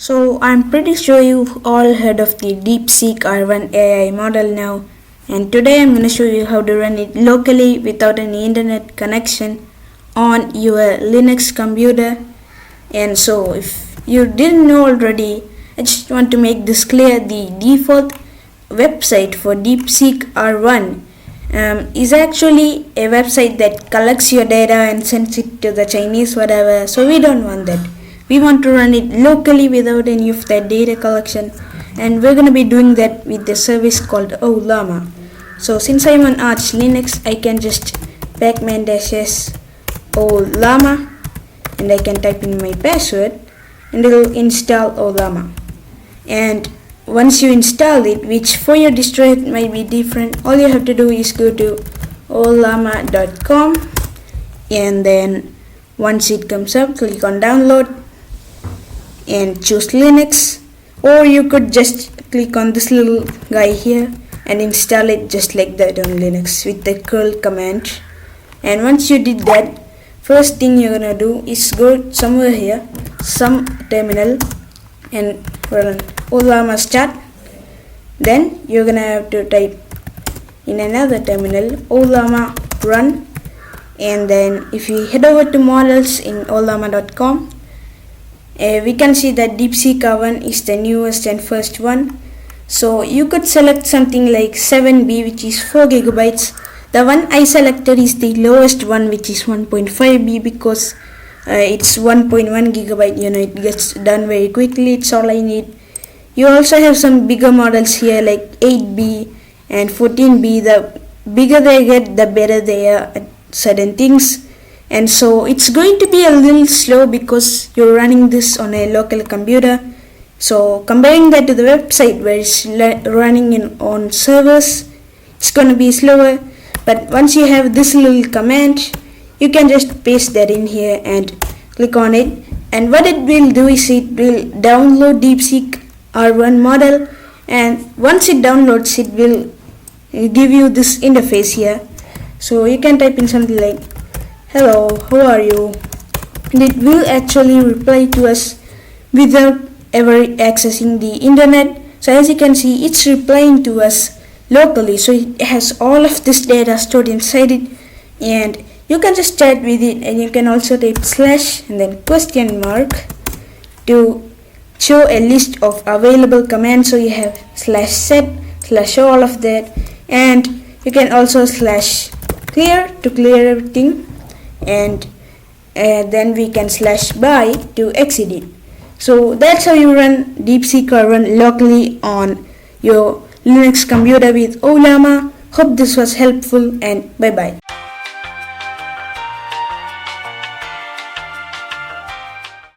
So I'm pretty sure you've all heard of the Deepseek R1 AI model now, and today I'm going to show you how to run it locally without any internet connection on your Linux computer. And so if you didn't know already, I just want to make this clear. The default website for Deepseek R1 is actually a website that collects your data and sends it to the Chinese whatever, so we don't want that. We want to run it locally without any of that data collection, and we're going to be doing that with the service called ollama. So since I'm on Arch Linux, I can just pacman-s ollama and I can type in my password and it will install ollama. And once you install it, which for your distro it might be different, all you have to do is go to ollama.com, and then once it comes up, click on download and choose Linux, or you could just click on this little guy here and install it just like that on Linux with the curl command. And once you did that, first thing you're gonna do is go somewhere here, some terminal, and run ollama start. Then you're gonna have to type in another terminal ollama run, and then if you head over to models in ollama.com, we can see that Deepseek R1 is the newest and first one. So you could select something like 7B, which is 4 gigabytes. The one I selected is the lowest one, which is 1.5B, because it's 1.1 gigabyte. It gets done very quickly. It's all I need. You also have some bigger models here like 8B and 14B. The bigger they get, the better they are at certain things. And so it's going to be a little slow because you're running this on a local computer. So comparing that to the website where it's running on servers, it's going to be slower. But once you have this little command, you can just paste that in here and click on it. And what it will do is it will download Deepseek R1 model. And once it downloads, it will give you this interface here. So you can type in something like, "Hello, how are you?" And it will actually reply to us without ever accessing the internet. So as you can see, it's replying to us locally. So it has all of this data stored inside it, and you can just chat with it. And you can also type slash and then question mark to show a list of available commands. So you have slash set, slash show all of that, and you can also slash clear to clear everything, and then we can slash by to exit it. So that's how you run Deepseek R1 locally on your Linux computer with ollama. Hope this was helpful, and bye bye.